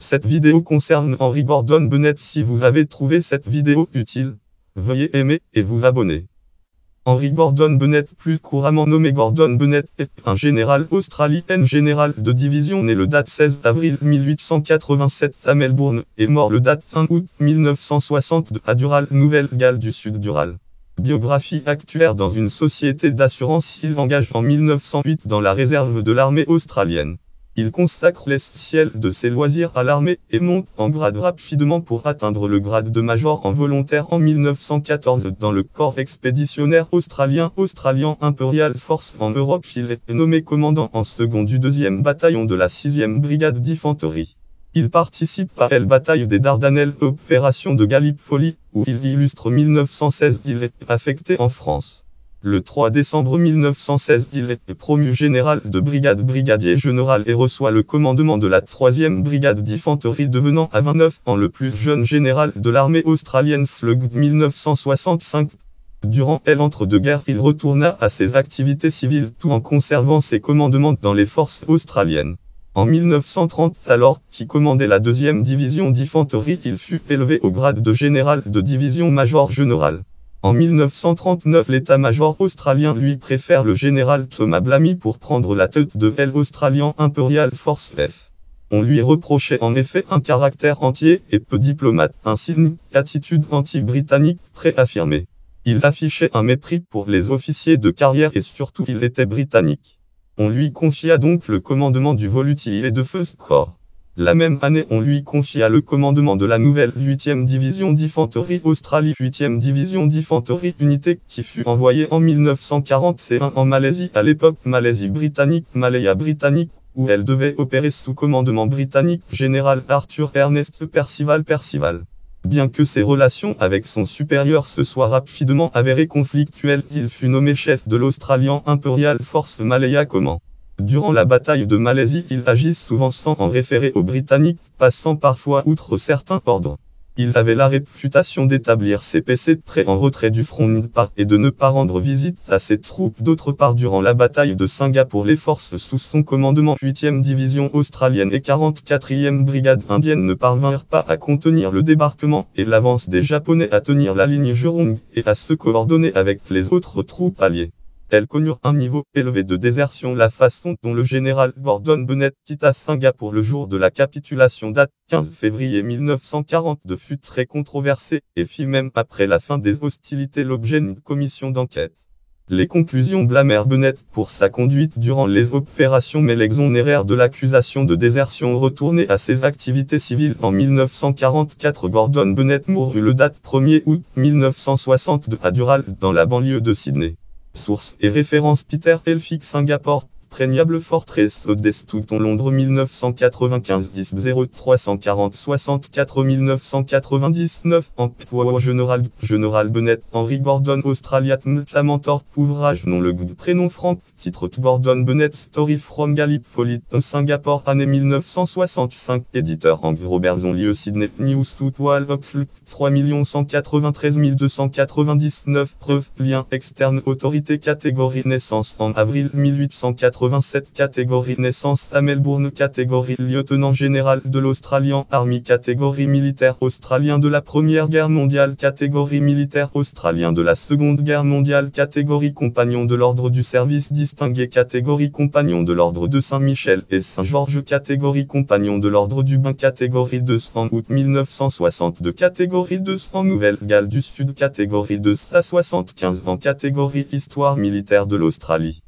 Cette vidéo concerne Henry Gordon Bennett. Si vous avez trouvé cette vidéo utile, veuillez aimer et vous abonner. Henry Gordon Bennett, plus couramment nommé Gordon Bennett, est un général australien, général de division né le date 16 avril 1887 à Melbourne, et mort le date 1 août 1962 à Dural, Nouvelle-Galles du Sud Dural. Biographie actuaire dans une société d'assurance. Il engage en 1908 dans la réserve de l'armée australienne. Il consacre l'essentiel de ses loisirs à l'armée et monte en grade rapidement pour atteindre le grade de major en volontaire en 1914 dans le corps expéditionnaire australien Australian Imperial Force en Europe. Il est nommé commandant en second du 2e bataillon de la 6e brigade d'infanterie. Il participe à la bataille des Dardanelles, opération de Gallipoli, où il illustre 1916. Il est affecté en France. Le 3 décembre 1916, il est promu général de brigade, brigadier général, et reçoit le commandement de la 3e brigade d'infanterie, devenant à 29 ans le plus jeune général de l'armée australienne. Flug 1965. Durant l'entre-deux-guerres, il retourna à ses activités civiles tout en conservant ses commandements dans les forces australiennes. En 1930, alors qu'il commandait la 2e division d'infanterie, il fut élevé au grade de général de division major général. En 1939, l'état-major australien lui préfère le général Thomas Blamy pour prendre la tête de l'Australian Imperial Force F. On lui reprochait en effet un caractère entier et peu diplomate, ainsi qu'une attitude anti-britannique très affirmée. Il affichait un mépris pour les officiers de carrière et surtout il était britannique. On lui confia donc le commandement du Volunteer et de First Corps. La même année, on lui confia le commandement de la nouvelle 8e division d'infanterie Australie, 8e division d'infanterie, unité qui fut envoyée en 1941 en Malaisie, à l'époque Malaisie britannique, Malaya britannique, où elle devait opérer sous commandement britannique, général Arthur Ernest Percival. Bien que ses relations avec son supérieur se soient rapidement avérées conflictuelles, il fut nommé chef de l'Australian Imperial Force Malaya Command. Durant la bataille de Malaisie, il agit souvent sans en référer aux Britanniques, passant parfois outre certains ordres. Il avait la réputation d'établir ses PC très en retrait du front d'une part et de ne pas rendre visite à ses troupes d'autre part. Durant la bataille de Singapour, les forces sous son commandement, 8e division australienne et 44e brigade indienne, ne parvinrent pas à contenir le débarquement et l'avance des Japonais, à tenir la ligne Jurong et à se coordonner avec les autres troupes alliées. Elles connurent un niveau élevé de désertion. La façon dont le général Gordon Bennett quitta Singapour le jour de la capitulation, date 15 février 1942, fut très controversée, et fit même après la fin des hostilités l'objet d'une commission d'enquête. Les conclusions blâmèrent Bennett pour sa conduite durant les opérations mais l'exonérèrent de l'accusation de désertion. Retourné à ses activités civiles en 1944, Gordon Bennett mourut le date 1er août 1962 à Dural, dans la banlieue de Sydney. Sources et références: Peter Elphick, Singapour, Prégnable Fortress Stoudton, Londres 1995 10 0340 64 1999. Emploi Général Bennett, Henry Gordon, Australia Mentor. Ouvrage nom, le goût, prénom Frank. Titre Gordon Bennett, Story from Gallipoli, Singapour, année 1965. Éditeur Angry Robertson, lieu Sydney, New South Wales, 3 193 299. Preuve, lien externe, autorité, catégorie naissance en avril 1887, catégorie naissance à Melbourne, catégorie lieutenant général de l'Australian Army, catégorie militaire australien de la Première Guerre mondiale, catégorie militaire australien de la Seconde Guerre mondiale, catégorie compagnon de l'ordre du service distingué, catégorie compagnon de l'ordre de Saint-Michel et Saint-Georges, catégorie compagnon de l'ordre du Bain, catégorie 200 août 1962, catégorie 200 Nouvelle-Galles du Sud, catégorie 2 à 75 ans, catégorie histoire militaire de l'Australie.